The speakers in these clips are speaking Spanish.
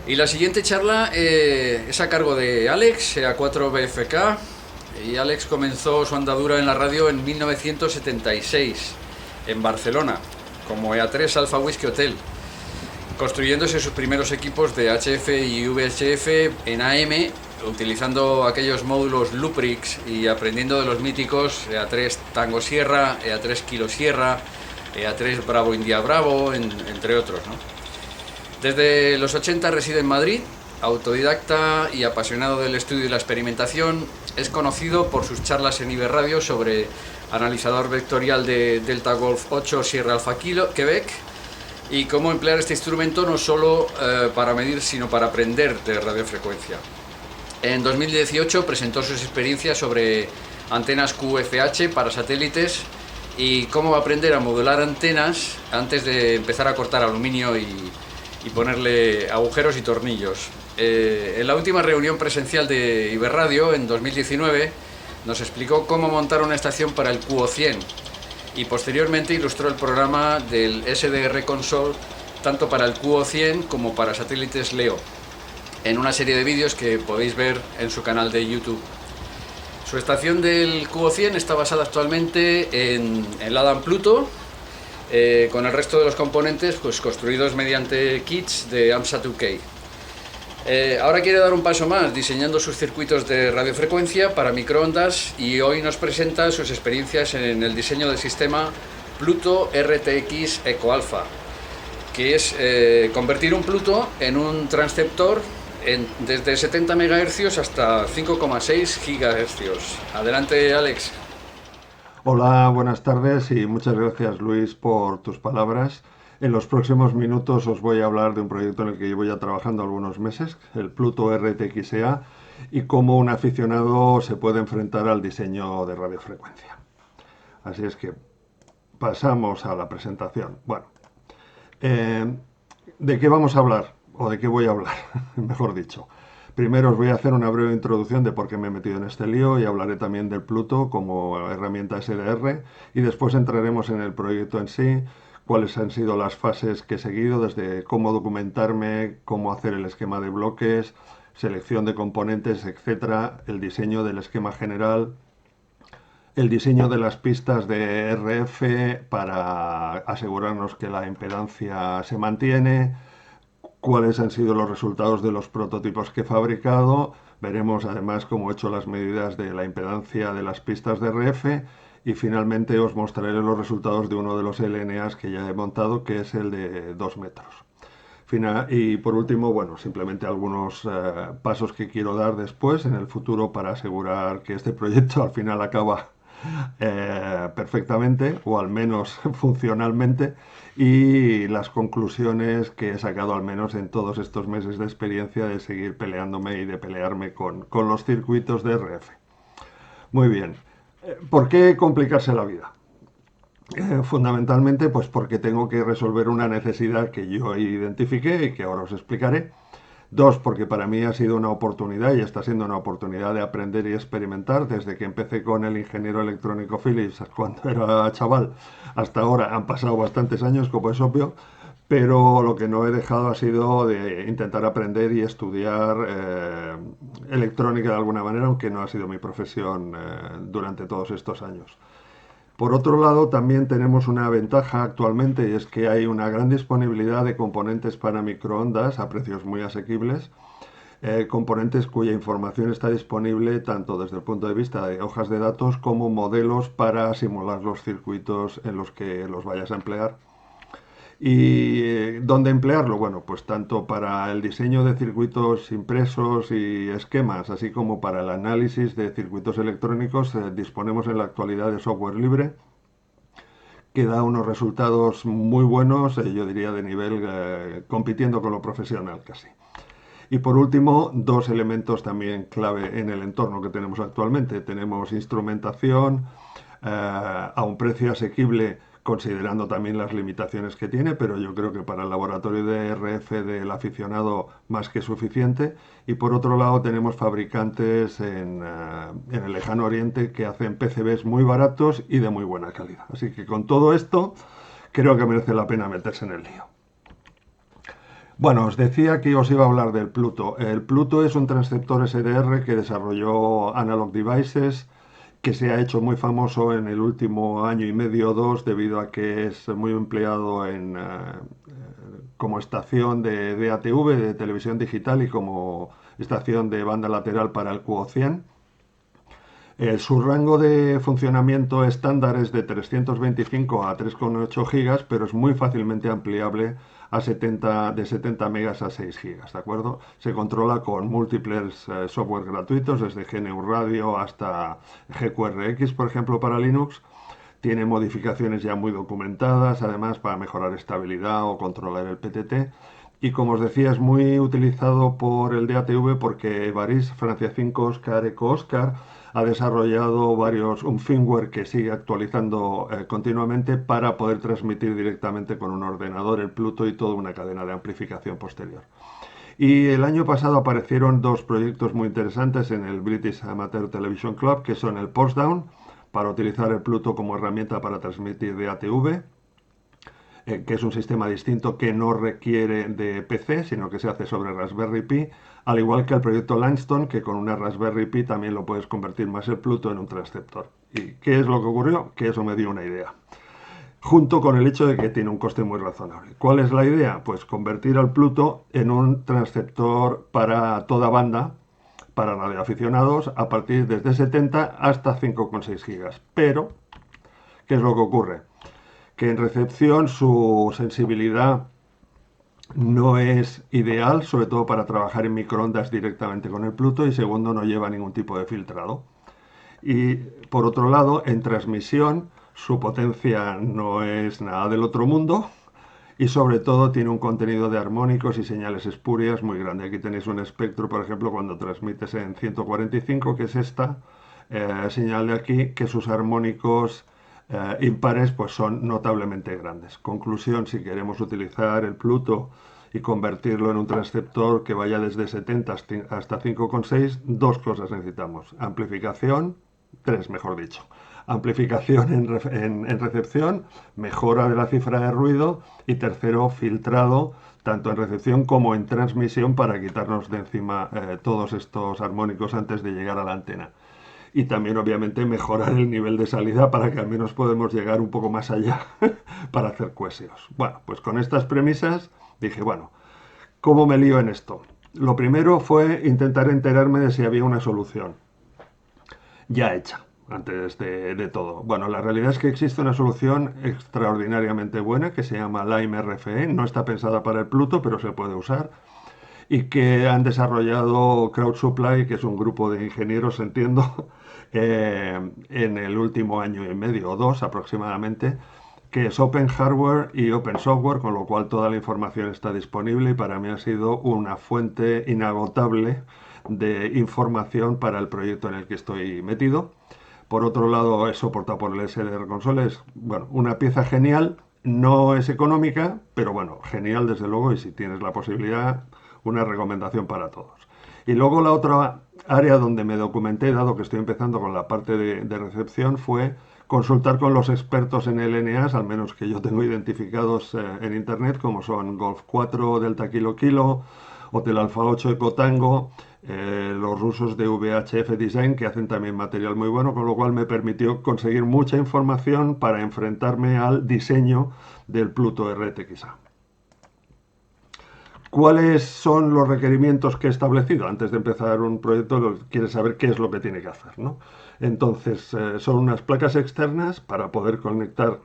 Y la siguiente charla es a cargo de Alex, A4BFK, y Alex comenzó su andadura en la radio en 1976, en Barcelona, como EA3 Alpha Whiskey Hotel, construyéndose sus primeros equipos de HF y VHF en AM, utilizando aquellos módulos Luprix y aprendiendo de los míticos EA3 Tango Sierra, EA3 Kilo Sierra, EA3 Bravo India Bravo, entre otros, ¿no? Desde los 80 reside en Madrid, autodidacta y apasionado del estudio y la experimentación. Es conocido por sus charlas en Iberradio sobre analizador vectorial de Delta Golf 8 Sierra Alpha Kilo, Quebec, y cómo emplear este instrumento no solo para medir, sino para aprender de radiofrecuencia. En 2018 presentó sus experiencias sobre antenas QFH para satélites y cómo aprender a modular antenas antes de empezar a cortar aluminio y ponerle agujeros y tornillos. En la última reunión presencial de Iberradio, en 2019, nos explicó cómo montar una estación para el QO100 y posteriormente ilustró el programa del SDR Console tanto para el QO100 como para satélites LEO, en una serie de vídeos que podéis ver en su canal de YouTube. Su estación del QO100 está basada actualmente en el Adam Pluto, con el resto de los componentes pues construidos mediante kits de AMSA 2K. Ahora quiere dar un paso más diseñando sus circuitos de radiofrecuencia para microondas y hoy nos presenta sus experiencias en el diseño del sistema Pluto RTX Eco Alpha, que es convertir un Pluto en un transceptor desde 70 MHz hasta 5,6 GHz. Adelante, Alex. Hola, buenas tardes y muchas gracias, Luis, por tus palabras. En los próximos minutos os voy a hablar de un proyecto en el que llevo ya trabajando algunos meses, el Pluto RTXA, y cómo un aficionado se puede enfrentar al diseño de radiofrecuencia. Así es que pasamos a la presentación. Bueno, eh, ¿de qué vamos a hablar? ¿O de qué voy a hablar? Mejor dicho. Primero os voy a hacer una breve introducción de por qué me he metido en este lío y hablaré también del Pluto como herramienta SDR y después entraremos en el proyecto en sí, cuáles han sido las fases que he seguido, desde cómo documentarme, cómo hacer el esquema de bloques, selección de componentes, etcétera, el diseño del esquema general, el diseño de las pistas de RF para asegurarnos que la impedancia se mantiene, cuáles han sido los resultados de los prototipos que he fabricado. Veremos además cómo he hecho las medidas de la impedancia de las pistas de RF y finalmente os mostraré los resultados de uno de los LNAs que ya he montado, que es el de 2 metros. Y por último, bueno, simplemente algunos pasos que quiero dar después en el futuro para asegurar que este proyecto al final acaba perfectamente o al menos funcionalmente y las conclusiones que he sacado al menos en todos estos meses de experiencia de seguir peleándome y de pelearme con los circuitos de RF. Muy bien, ¿por qué complicarse la vida? Fundamentalmente pues porque tengo que resolver una necesidad que yo identifiqué y que ahora os explicaré. Dos, porque para mí ha sido una oportunidad y está siendo una oportunidad de aprender y experimentar desde que empecé con el ingeniero electrónico Philips cuando era chaval hasta ahora. Han pasado bastantes años, como es obvio, pero lo que no he dejado ha sido de intentar aprender y estudiar electrónica de alguna manera, aunque no ha sido mi profesión durante todos estos años. Por otro lado, también tenemos una ventaja actualmente y es que hay una gran disponibilidad de componentes para microondas a precios muy asequibles, componentes cuya información está disponible tanto desde el punto de vista de hojas de datos como modelos para simular los circuitos en los que los vayas a emplear. ¿Y dónde emplearlo? Bueno, pues tanto para el diseño de circuitos impresos y esquemas, así como para el análisis de circuitos electrónicos, disponemos en la actualidad de software libre que da unos resultados muy buenos, yo diría de nivel compitiendo con lo profesional casi. Y por último, dos elementos también clave en el entorno que tenemos actualmente. Tenemos instrumentación a un precio asequible, considerando también las limitaciones que tiene, pero yo creo que para el laboratorio de RF del aficionado más que suficiente. Y por otro lado tenemos fabricantes en el lejano oriente que hacen PCBs muy baratos y de muy buena calidad. Así que con todo esto creo que merece la pena meterse en el lío. Bueno, os decía que os iba a hablar del Pluto. El Pluto es un transceptor SDR que desarrolló Analog Devices, que se ha hecho muy famoso en el último año y medio o dos debido a que es muy empleado como estación de DATV, de televisión digital, y como estación de banda lateral para el QO100. Su rango de funcionamiento estándar es de 325 a 3,8 gigas, pero es muy fácilmente ampliable a 70, de 70 megas a 6 gigas, ¿de acuerdo? Se controla con múltiples software gratuitos, desde GNU Radio hasta GQRX, por ejemplo, para Linux. Tiene modificaciones ya muy documentadas, además, para mejorar estabilidad o controlar el PTT. Y como os decía, es muy utilizado por el DATV porque Evaris Francia 5 Oscar Eco Oscar ha desarrollado un firmware que sigue actualizando continuamente para poder transmitir directamente con un ordenador el Pluto y toda una cadena de amplificación posterior. Y el año pasado aparecieron dos proyectos muy interesantes en el British Amateur Television Club, que son el Postdown, para utilizar el Pluto como herramienta para transmitir DATV, que es un sistema distinto que no requiere de PC, sino que se hace sobre Raspberry Pi, al igual que el proyecto Limestone, que con una Raspberry Pi también lo puedes convertir más el Pluto en un transceptor. ¿Y qué es lo que ocurrió? Que eso me dio una idea. Junto con el hecho de que tiene un coste muy razonable. ¿Cuál es la idea? Pues convertir al Pluto en un transceptor para toda banda, para radioaficionados, a partir desde 70 hasta 5,6 gigas. Pero, ¿qué es lo que ocurre? Que en recepción su sensibilidad no es ideal, sobre todo para trabajar en microondas directamente con el Pluto, y segundo, no lleva ningún tipo de filtrado. Y por otro lado, en transmisión, su potencia no es nada del otro mundo y sobre todo tiene un contenido de armónicos y señales espurias muy grande. Aquí tenéis un espectro, por ejemplo, cuando transmites en 145, que es esta señal de aquí, que sus armónicos impares pues son notablemente grandes. Conclusión, si queremos utilizar el Pluto y convertirlo en un transceptor que vaya desde 70 hasta 5,6, dos cosas necesitamos: amplificación, tres mejor dicho, amplificación en recepción, mejora de la cifra de ruido, y tercero, filtrado tanto en recepción como en transmisión para quitarnos de encima todos estos armónicos antes de llegar a la antena. Y también obviamente mejorar el nivel de salida para que al menos podamos llegar un poco más allá para hacer cuesios. Bueno, pues con estas premisas dije, bueno, ¿cómo me lío en esto? Lo primero fue intentar enterarme de si había una solución ya hecha antes de todo. Bueno, la realidad es que existe una solución extraordinariamente buena que se llama Lime RFE. No está pensada para el Pluto, pero se puede usar, y que han desarrollado Crowd Supply, que es un grupo de ingenieros, entiendo, en el último año y medio o dos aproximadamente, que es Open Hardware y Open Software, con lo cual toda la información está disponible y para mí ha sido una fuente inagotable de información para el proyecto en el que estoy metido. Por otro lado, es soportado por el SDR Console. Es, bueno, una pieza genial. No es económica, pero bueno, genial desde luego, y si tienes la posibilidad, una recomendación para todos. Y luego la otra área donde me documenté, dado que estoy empezando con la parte de recepción, fue consultar con los expertos en LNAs, al menos que yo tengo identificados en internet, como son Golf 4 Delta Kilo Kilo, Hotel Alfa 8 Eco Tango, los rusos de VHF Design, que hacen también material muy bueno, con lo cual me permitió conseguir mucha información para enfrentarme al diseño del Pluto RTXA. ¿Cuáles son los requerimientos que he establecido? Antes de empezar un proyecto, quieres saber qué es lo que tiene que hacer, ¿no? Entonces, son unas placas externas para poder conectar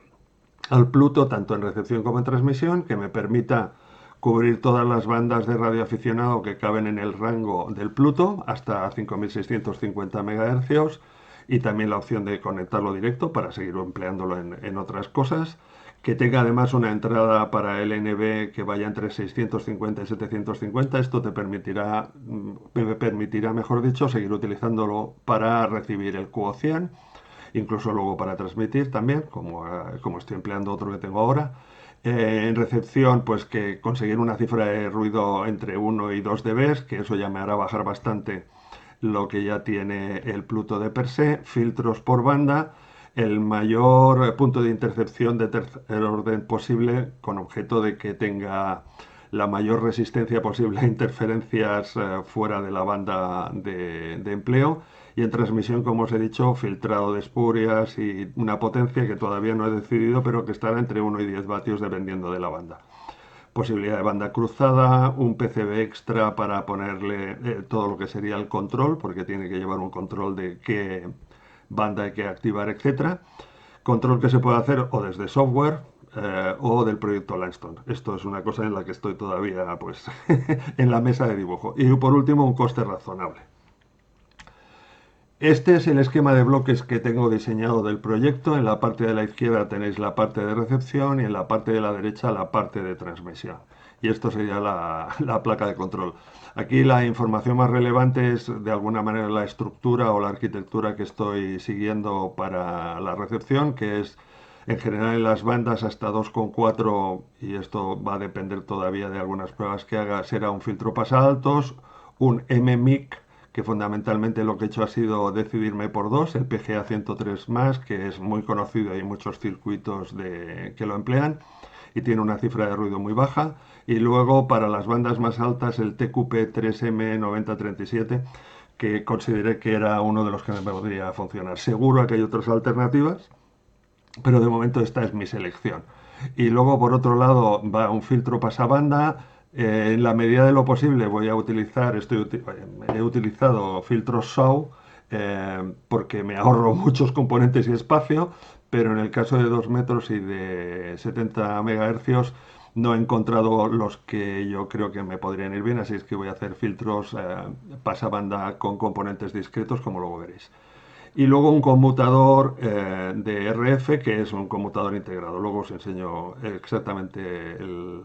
al Pluto tanto en recepción como en transmisión, que me permita cubrir todas las bandas de radioaficionado que caben en el rango del Pluto, hasta 5650 MHz, y también la opción de conectarlo directo para seguir empleándolo en otras cosas, que tenga además una entrada para LNB que vaya entre 650 y 750. Esto me permitirá, mejor dicho, seguir utilizándolo para recibir el QO100, incluso luego para transmitir también, como estoy empleando otro que tengo ahora. En recepción, pues que conseguir una cifra de ruido entre 1 y 2 dB, que eso ya me hará bajar bastante lo que ya tiene el Pluto de per se. Filtros por banda, el mayor punto de intercepción de tercer orden posible, con objeto de que tenga la mayor resistencia posible a interferencias fuera de la banda de empleo. Y en transmisión, como os he dicho, filtrado de espurias y una potencia que todavía no he decidido, pero que estará entre 1 y 10 vatios dependiendo de la banda. Posibilidad de banda cruzada, un PCB extra para ponerle todo lo que sería el control, porque tiene que llevar un control de qué banda hay que activar, etcétera. Control que se puede hacer o desde software o del proyecto Limestone. Esto es una cosa en la que estoy todavía pues en la mesa de dibujo. Y por último, un coste razonable. Este es el esquema de bloques que tengo diseñado del proyecto. En la parte de la izquierda tenéis la parte de recepción y en la parte de la derecha la parte de transmisión. Y esto sería la placa de control. Aquí la información más relevante es de alguna manera la estructura o la arquitectura que estoy siguiendo para la recepción, que es en general en las bandas hasta 2,4, y esto va a depender todavía de algunas pruebas que haga, será un filtro pasaltos, un MMIC, que fundamentalmente lo que he hecho ha sido decidirme por dos, el PGA 103+, que es muy conocido y hay muchos circuitos que lo emplean y tiene una cifra de ruido muy baja, y luego para las bandas más altas el TQP 3M9037, que consideré que era uno de los que me podría funcionar. Seguro que hay otras alternativas, pero de momento esta es mi selección. Y luego, por otro lado, va un filtro pasabanda. En la medida de lo posible voy a utilizar, he utilizado filtros SAW porque me ahorro muchos componentes y espacio, pero en el caso de 2 metros y de 70 MHz no he encontrado los que yo creo que me podrían ir bien, así es que voy a hacer filtros pasabanda con componentes discretos, como luego veréis. Y luego un conmutador de RF, que es un conmutador integrado. Luego os enseño exactamente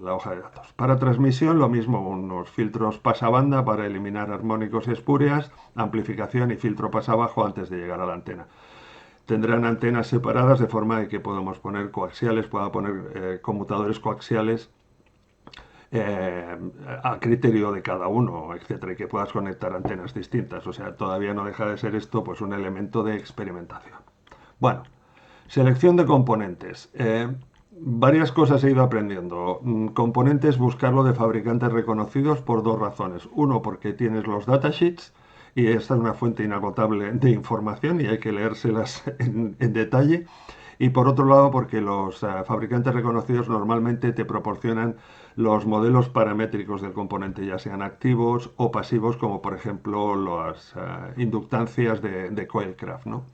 la hoja de datos. Para transmisión, lo mismo, unos filtros pasabanda para eliminar armónicos y espurias, amplificación y filtro pasabajo antes de llegar a la antena. Tendrán antenas separadas de forma de que podamos poner coaxiales, pueda poner conmutadores coaxiales eh, a criterio de cada uno, etcétera, y que puedas conectar antenas distintas. O sea, todavía no deja de ser esto pues un elemento de experimentación. Bueno, selección de componentes. Varias cosas he ido aprendiendo. Componentes, buscarlo de fabricantes reconocidos por dos razones. Uno, porque tienes los datasheets y esta es una fuente inagotable de información y hay que leérselas en detalle. Y por otro lado, porque los fabricantes reconocidos normalmente te proporcionan los modelos paramétricos del componente, ya sean activos o pasivos, como por ejemplo las inductancias de Coilcraft, ¿no?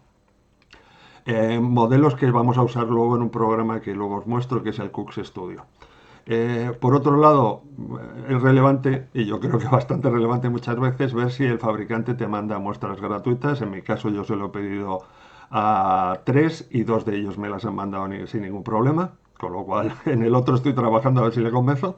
Modelos que vamos a usar luego en un programa que luego os muestro, que es el Cooks Studio. Por otro lado, es relevante, y yo creo que bastante relevante muchas veces, ver si el fabricante te manda muestras gratuitas. En mi caso yo se lo he pedido a 3 y 2 de ellos me las han mandado sin ningún problema, con lo cual en el otro estoy trabajando a ver si le convenzo.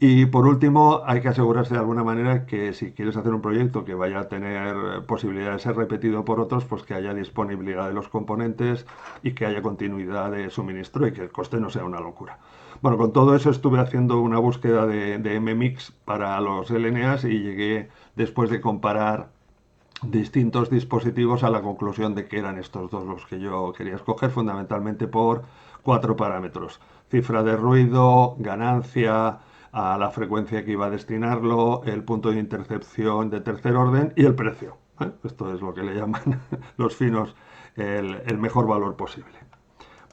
Y por último, hay que asegurarse de alguna manera que si quieres hacer un proyecto que vaya a tener posibilidad de ser repetido por otros, pues que haya disponibilidad de los componentes y que haya continuidad de suministro y que el coste no sea una locura. Bueno, con todo eso estuve haciendo una búsqueda de MMIX para los LNAs y llegué, después de comparar distintos dispositivos, a la conclusión de que eran estos dos los que yo quería escoger, fundamentalmente por 4 parámetros: cifra de ruido, ganancia, a la frecuencia que iba a destinarlo, el punto de intercepción de tercer orden y el precio. Esto es lo que le llaman los finos el mejor valor posible.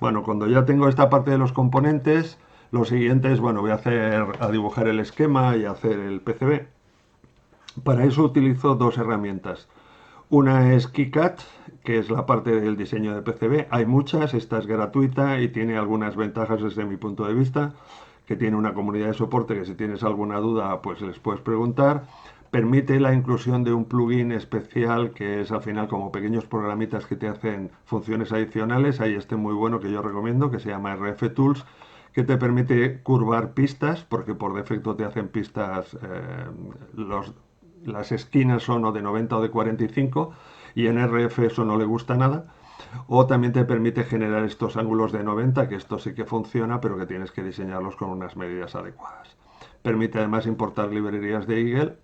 Bueno, cuando ya tengo esta parte de los componentes, lo siguiente es, bueno, voy a dibujar el esquema y hacer el PCB. Para eso utilizo dos herramientas. Una es KiCad, que es la parte del diseño de PCB. Hay muchas, esta es gratuita y tiene algunas ventajas desde mi punto de vista, que tiene una comunidad de soporte que si tienes alguna duda pues les puedes preguntar. Permite la inclusión de un plugin especial que es al final como pequeños programitas que te hacen funciones adicionales. Hay este muy bueno que yo recomiendo, que se llama RF Tools, que te permite curvar pistas, porque por defecto te hacen pistas, las esquinas son o de 90 o de 45, y en RF eso no le gusta nada. O también te permite generar estos ángulos de 90, que esto sí que funciona, pero que tienes que diseñarlos con unas medidas adecuadas. Permite además importar librerías de Eagle,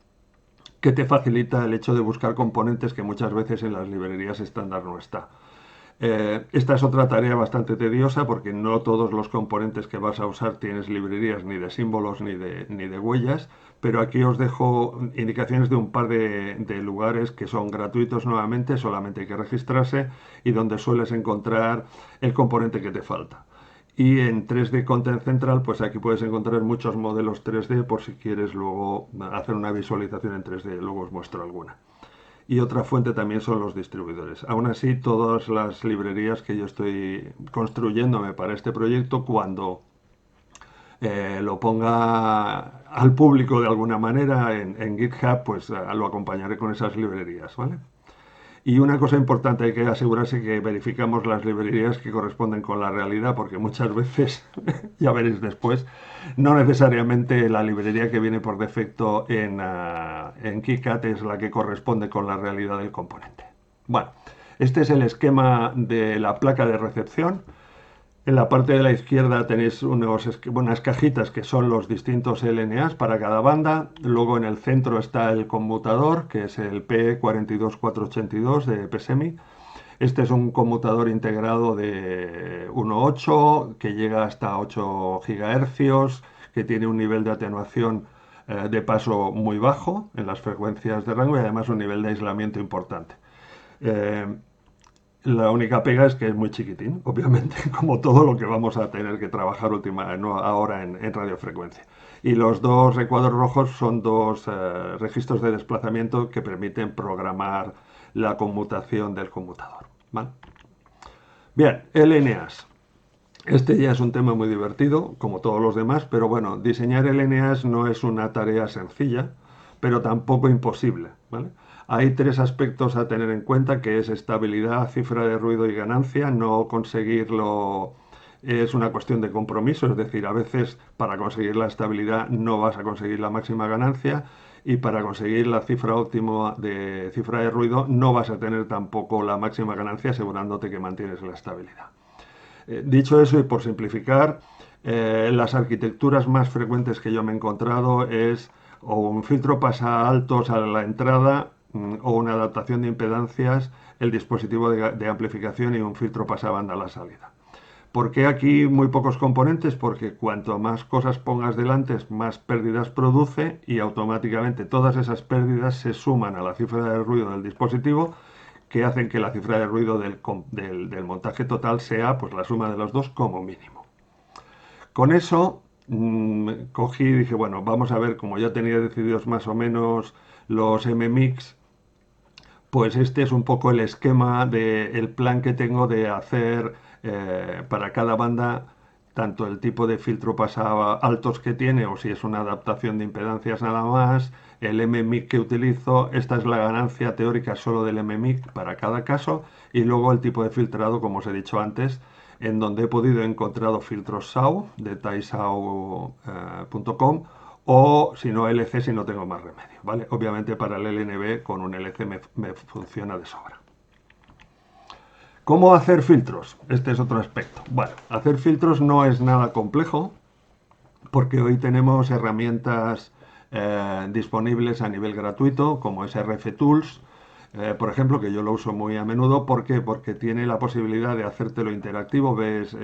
que te facilita el hecho de buscar componentes que muchas veces en las librerías estándar no está. Esta es otra tarea bastante tediosa porque no todos los componentes que vas a usar tienes librerías ni de símbolos ni de huellas, pero aquí os dejo indicaciones de un par de lugares que son gratuitos nuevamente, solamente hay que registrarse y donde sueles encontrar el componente que te falta. Y en 3D Content Central, pues aquí puedes encontrar muchos modelos 3D por si quieres luego hacer una visualización en 3D, luego os muestro alguna. Y otra fuente también son los distribuidores. Aún así, todas las librerías que yo estoy construyéndome para este proyecto, cuando lo ponga al público de alguna manera en GitHub, pues lo acompañaré con esas librerías, ¿vale? Y una cosa importante, hay que asegurarse que verificamos las librerías que corresponden con la realidad, porque muchas veces, ya veréis después, no necesariamente la librería que viene por defecto en KiCad es la que corresponde con la realidad del componente. Bueno, este es el esquema de la placa de recepción. En la parte de la izquierda tenéis unas cajitas que son los distintos LNAs para cada banda. Luego en el centro está el conmutador, que es el P42482 de PSEMI. Este es un conmutador integrado de 1.8 que llega hasta 8 GHz, que tiene un nivel de atenuación de paso muy bajo en las frecuencias de rango y además un nivel de aislamiento importante. La única pega es que es muy chiquitín, obviamente, como todo lo que vamos a tener que trabajar ahora en radiofrecuencia. Y los dos recuadros rojos son dos registros de desplazamiento que permiten programar la conmutación del conmutador, ¿vale? Bien, LNAs. Este ya es un tema muy divertido, como todos los demás, pero bueno, diseñar LNAs no es una tarea sencilla, pero tampoco imposible, ¿vale? Hay tres aspectos a tener en cuenta, que es estabilidad, cifra de ruido y ganancia. No conseguirlo es una cuestión de compromiso, es decir, a veces para conseguir la estabilidad no vas a conseguir la máxima ganancia y para conseguir la cifra óptima de cifra de ruido no vas a tener tampoco la máxima ganancia asegurándote que mantienes la estabilidad. Dicho eso y por simplificar, las arquitecturas más frecuentes que yo me he encontrado es o un filtro pasa altos a la entrada o una adaptación de impedancias, el dispositivo de amplificación y un filtro pasabanda a la salida. ¿Por qué aquí muy pocos componentes? Porque cuanto más cosas pongas delante, más pérdidas produce y automáticamente todas esas pérdidas se suman a la cifra de ruido del dispositivo, que hacen que la cifra de ruido del montaje total sea pues la suma de los dos como mínimo. Con eso cogí y dije, bueno, vamos a ver, como ya tenía decididos más o menos los MMix, pues este es un poco el esquema del plan que tengo de hacer para cada banda, tanto el tipo de filtro pasaba altos que tiene o si es una adaptación de impedancias nada más, el MMIC que utilizo, esta es la ganancia teórica solo del MMIC para cada caso y luego el tipo de filtrado, como os he dicho antes, en donde he podido encontrar filtros SAW de taisao.com o si no LC si no tengo más remedio, ¿vale? Obviamente para el LNB con un LC me funciona de sobra. ¿Cómo hacer filtros? Este es otro aspecto. Bueno, hacer filtros no es nada complejo porque hoy tenemos herramientas disponibles a nivel gratuito como es RFTools, por ejemplo, que yo lo uso muy a menudo. ¿Por qué? Porque tiene la posibilidad de hacértelo interactivo. Ves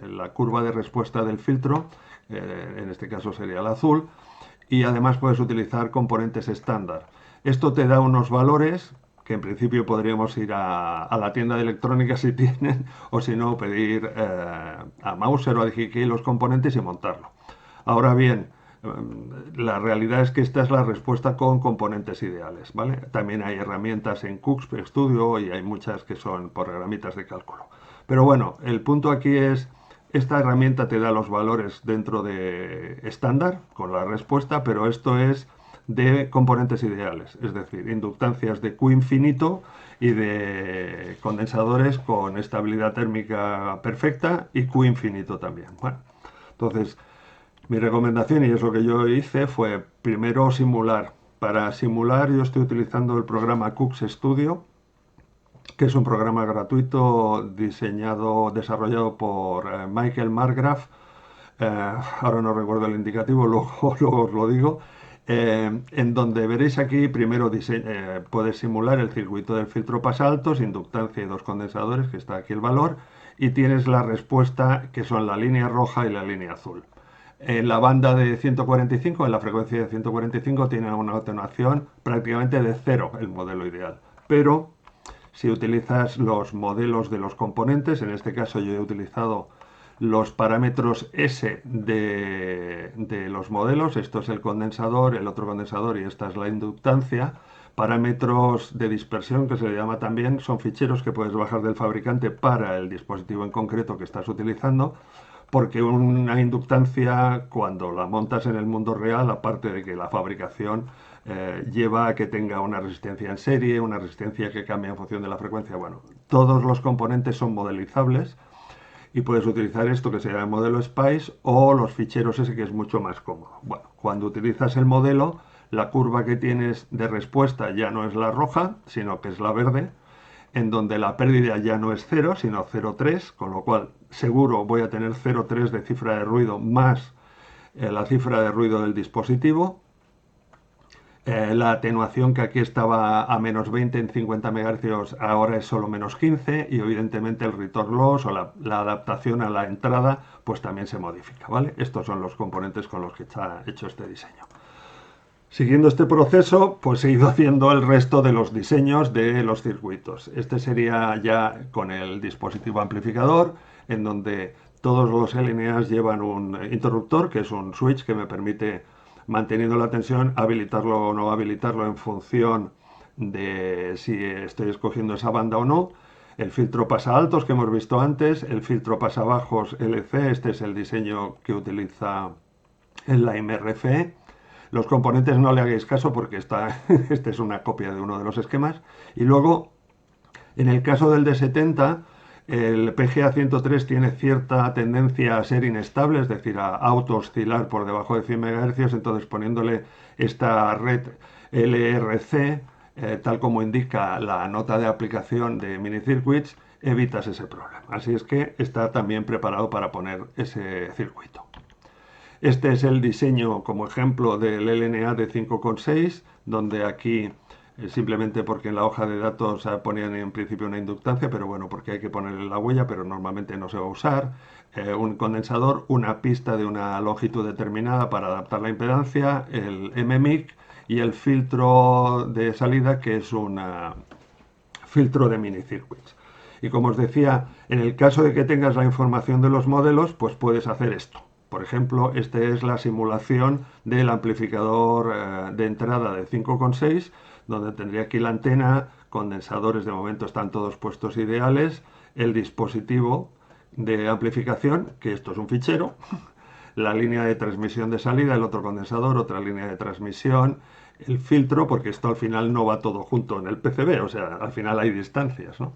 la curva de respuesta del filtro, en este caso sería el azul, y además puedes utilizar componentes estándar. Esto te da unos valores que en principio podríamos ir a la tienda de electrónica si tienen, o si no, pedir a Mouser o a DigiKey los componentes y montarlo. Ahora bien, la realidad es que esta es la respuesta con componentes ideales, ¿vale? También hay herramientas en Cooks Studio y hay muchas que son programitas de cálculo. Pero bueno, el punto aquí es, esta herramienta te da los valores dentro de estándar con la respuesta, pero esto es de componentes ideales, es decir, inductancias de Q infinito y de condensadores con estabilidad térmica perfecta y Q infinito también. Bueno, entonces, mi recomendación, y es lo que yo hice, fue primero simular. Para simular yo estoy utilizando el programa Cooks Studio, que es un programa gratuito desarrollado por Michael Margraf. Ahora no recuerdo el indicativo, luego os lo digo. en donde veréis aquí, primero puedes simular el circuito del filtro pasaltos, inductancia y dos condensadores, que está aquí el valor, y tienes la respuesta, que son la línea roja y la línea azul. En la banda de 145, en la frecuencia de 145, tiene una atenuación prácticamente de cero, el modelo ideal. Pero si utilizas los modelos de los componentes, en este caso yo he utilizado los parámetros S de los modelos, esto es el condensador, el otro condensador y esta es la inductancia. Parámetros de dispersión, que se le llama también, son ficheros que puedes bajar del fabricante para el dispositivo en concreto que estás utilizando, porque una inductancia, cuando la montas en el mundo real, aparte de que la fabricación lleva a que tenga una resistencia en serie, una resistencia que cambia en función de la frecuencia, bueno, todos los componentes son modelizables, y puedes utilizar esto que se llama modelo SPICE o los ficheros ese, que es mucho más cómodo. Bueno, cuando utilizas el modelo, la curva que tienes de respuesta ya no es la roja, sino que es la verde, en donde la pérdida ya no es 0, sino 0,3, con lo cual seguro voy a tener 0,3 de cifra de ruido más la cifra de ruido del dispositivo. La atenuación, que aquí estaba a menos 20 en 50 MHz, ahora es solo menos 15, y evidentemente el return loss o la adaptación a la entrada pues también se modifica, ¿vale? Estos son los componentes con los que está hecho este diseño. Siguiendo este proceso, pues he ido haciendo el resto de los diseños de los circuitos. Este sería ya con el dispositivo amplificador, en donde todos los LNAs llevan un interruptor, que es un switch que me permite, manteniendo la tensión, habilitarlo o no habilitarlo en función de si estoy escogiendo esa banda o no. El filtro pasa altos, que hemos visto antes, el filtro pasa bajos LC, este es el diseño que utiliza en la MRFE. Los componentes no le hagáis caso porque esta es una copia de uno de los esquemas. Y luego, en el caso del D70, el PGA 103 tiene cierta tendencia a ser inestable, es decir, a auto-oscilar por debajo de 100 MHz, entonces poniéndole esta red LRC, tal como indica la nota de aplicación de Minicircuits, evitas ese problema. Así es que está también preparado para poner ese circuito. Este es el diseño como ejemplo del LNA de 5,6, donde aquí simplemente porque en la hoja de datos ponían en principio una inductancia, pero bueno, porque hay que ponerle la huella, pero normalmente no se va a usar. Un condensador, una pista de una longitud determinada para adaptar la impedancia, el MMIC y el filtro de salida, que es un filtro de minicircuits. Y como os decía, en el caso de que tengas la información de los modelos, pues puedes hacer esto. Por ejemplo, esta es la simulación del amplificador de entrada de 5,6, donde tendría aquí la antena, condensadores de momento están todos puestos ideales, el dispositivo de amplificación, que esto es un fichero, la línea de transmisión de salida, el otro condensador, otra línea de transmisión, el filtro, porque esto al final no va todo junto en el PCB, o sea, al final hay distancias, ¿no?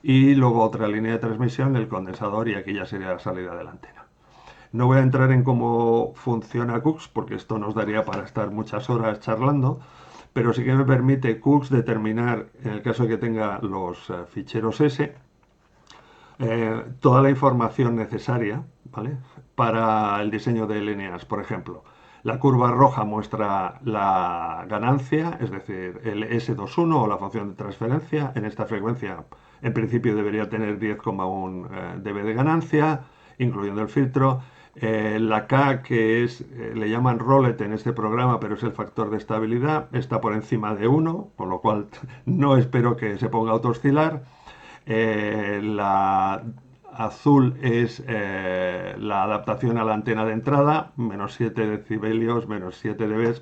Y luego otra línea de transmisión, el condensador, y aquí ya sería la salida de la antena. No voy a entrar en cómo funciona CUX, porque esto nos daría para estar muchas horas charlando, pero sí que me permite CUX determinar, en el caso de que tenga los ficheros S, toda la información necesaria, ¿vale?, para el diseño de LNAs. Por ejemplo, la curva roja muestra la ganancia, es decir, el S21 o la función de transferencia. En esta frecuencia, en principio, debería tener 10,1 dB de ganancia, incluyendo el filtro. La K, que es, le llaman rollet en este programa, pero es el factor de estabilidad, está por encima de 1, con lo cual no espero que se ponga a autooscilar. La azul es la adaptación a la antena de entrada, menos 7 decibelios, menos 7 dB.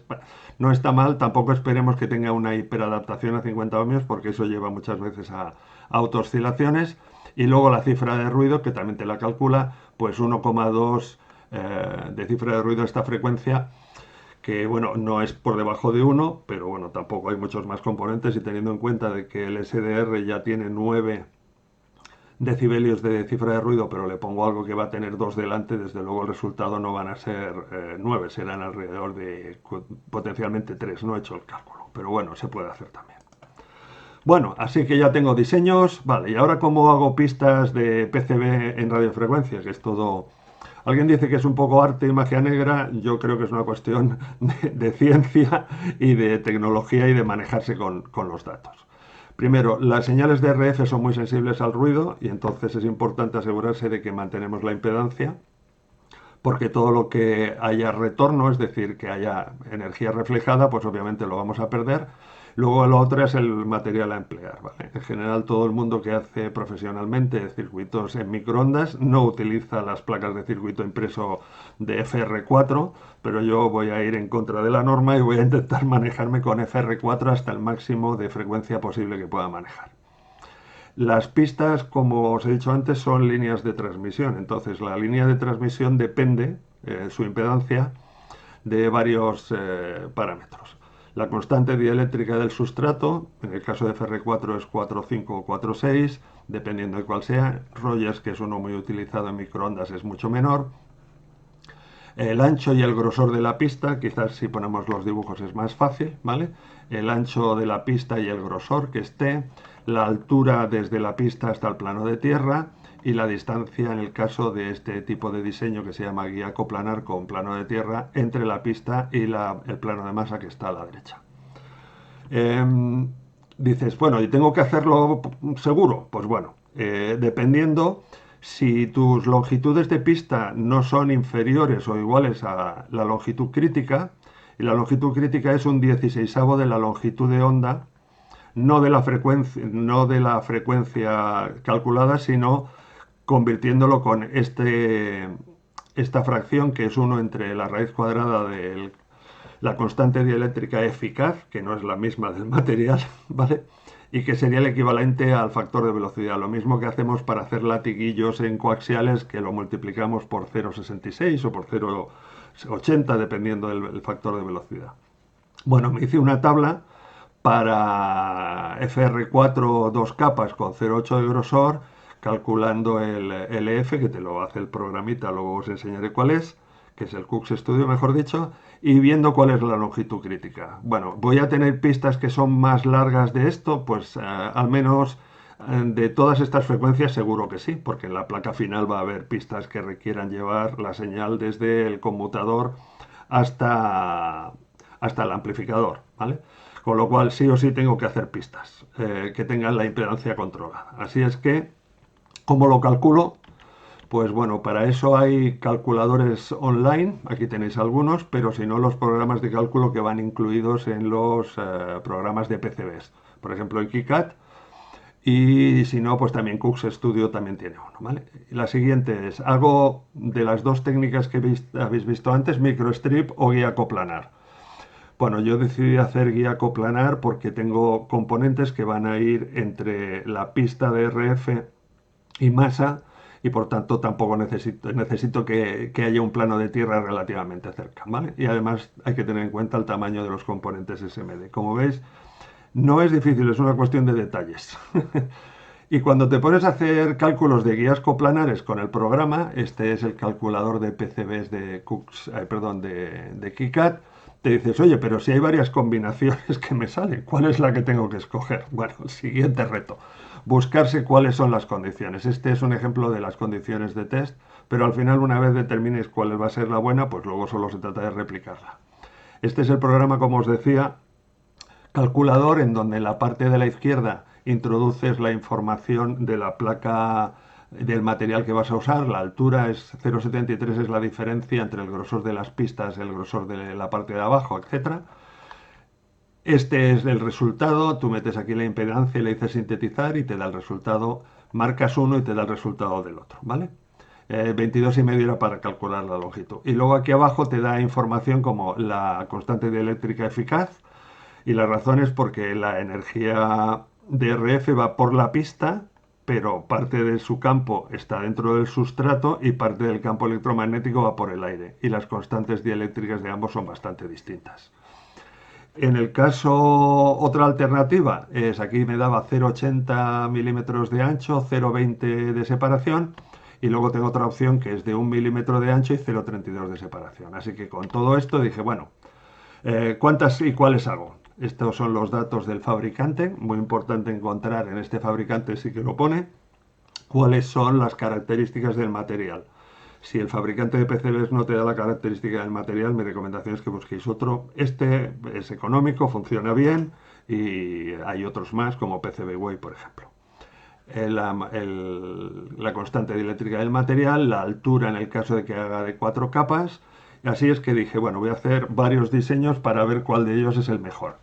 No está mal, tampoco esperemos que tenga una hiperadaptación a 50 ohmios, porque eso lleva muchas veces a autooscilaciones. Y luego la cifra de ruido, que también te la calcula, pues 1,2 de cifra de ruido a esta frecuencia, que bueno, no es por debajo de 1, pero bueno, tampoco hay muchos más componentes, y teniendo en cuenta de que el SDR ya tiene 9 decibelios de cifra de ruido, pero le pongo algo que va a tener 2 delante, desde luego el resultado no van a ser 9, serán alrededor de potencialmente 3, no he hecho el cálculo, pero bueno, se puede hacer también. Bueno, así que ya tengo diseños, vale, y ahora cómo hago pistas de PCB en radiofrecuencia, que es todo Alguien dice que es un poco arte y magia negra, yo creo que es una cuestión de ciencia y de tecnología y de manejarse con los datos. Primero, las señales de RF son muy sensibles al ruido y entonces es importante asegurarse de que mantenemos la impedancia, porque todo lo que haya retorno, es decir, que haya energía reflejada, pues obviamente lo vamos a perder. Luego lo otro es el material a emplear, ¿vale? En general todo el mundo que hace profesionalmente circuitos en microondas no utiliza las placas de circuito impreso de FR4, pero yo voy a ir en contra de la norma y voy a intentar manejarme con FR4 hasta el máximo de frecuencia posible que pueda manejar. Las pistas, como os he dicho antes, son líneas de transmisión. Entonces, la línea de transmisión depende, su impedancia, de varios parámetros. La constante dieléctrica del sustrato, en el caso de FR4 es 4,5 o 4,6, dependiendo de cuál sea. Rogers, que es uno muy utilizado en microondas, es mucho menor. El ancho y el grosor de la pista, quizás si ponemos los dibujos es más fácil, ¿vale? El ancho de la pista y el grosor que esté, la altura desde la pista hasta el plano de tierra y la distancia en el caso de este tipo de diseño que se llama guía coplanar con plano de tierra entre la pista y el plano de masa que está a la derecha. Dices, bueno, ¿y tengo que hacerlo seguro? Pues bueno, dependiendo, si tus longitudes de pista no son inferiores o iguales a la longitud crítica, y la longitud crítica es un 16avo de la longitud de onda, no de la frecuencia calculada, sino convirtiéndolo con esta fracción que es 1 entre la raíz cuadrada de la constante dieléctrica eficaz, que no es la misma del material, ¿vale? Y que sería el equivalente al factor de velocidad. Lo mismo que hacemos para hacer latiguillos en coaxiales, que lo multiplicamos por 0,66 o por 0,80, dependiendo del factor de velocidad. Bueno, me hice una tabla para FR4 dos capas con 0,8 de grosor, calculando el LF, que te lo hace el programita, luego os enseñaré cuál es, que es el Cooks Studio, mejor dicho, y viendo cuál es la longitud crítica. Bueno, ¿voy a tener pistas que son más largas de esto? Pues al menos de todas estas frecuencias seguro que sí, porque en la placa final va a haber pistas que requieran llevar la señal desde el conmutador hasta el amplificador, ¿vale? Con lo cual sí o sí tengo que hacer pistas que tengan la impedancia controlada. Así es que, ¿cómo lo calculo? Pues bueno, para eso hay calculadores online, aquí tenéis algunos, pero si no, los programas de cálculo que van incluidos en los programas de PCBs. Por ejemplo, el KiCad, y si no, pues también Cooks Studio también tiene uno, ¿vale? La siguiente es, hago de las dos técnicas que habéis visto antes, microstrip o guía coplanar. Bueno, yo decidí hacer guía coplanar porque tengo componentes que van a ir entre la pista de RF y masa, y por tanto tampoco necesito que haya un plano de tierra relativamente cerca, ¿vale? Y además hay que tener en cuenta el tamaño de los componentes SMD. Como veis, no es difícil, es una cuestión de detalles. Y cuando te pones a hacer cálculos de guías coplanares con el programa, este es el calculador de PCBs de de KiCad, te dices, oye, pero si hay varias combinaciones que me salen, ¿cuál es la que tengo que escoger? Bueno, el siguiente reto, buscarse cuáles son las condiciones. Este es un ejemplo de las condiciones de test, pero al final, una vez determines cuál va a ser la buena, pues luego solo se trata de replicarla. Este es el programa, como os decía, calculador, en donde en la parte de la izquierda introduces la información de la placa del material que vas a usar. La altura es 0,73, es la diferencia entre el grosor de las pistas, el grosor de la parte de abajo, etc. Este es el resultado, tú metes aquí la impedancia y le dices sintetizar y te da el resultado, marcas uno y te da el resultado del otro, ¿vale? 22,5 era para calcular la longitud. Y luego aquí abajo te da información como la constante dieléctrica eficaz, y la razón es porque la energía de RF va por la pista, pero parte de su campo está dentro del sustrato y parte del campo electromagnético va por el aire. Y las constantes dieléctricas de ambos son bastante distintas. En el caso, otra alternativa es, aquí me daba 0,80 milímetros de ancho, 0,20 de separación, y luego tengo otra opción que es de 1 milímetro de ancho y 0,32 de separación. Así que con todo esto dije, bueno, ¿cuántas y cuáles hago? Estos son los datos del fabricante, muy importante encontrar en este fabricante, sí que lo pone, cuáles son las características del material. Si el fabricante de PCBs no te da la característica del material, mi recomendación es que busquéis otro. Este es económico, funciona bien y hay otros más como PCBWay, por ejemplo. La constante dieléctrica del material, la altura en el caso de que haga de 4 capas. Y así es que dije, bueno, voy a hacer varios diseños para ver cuál de ellos es el mejor.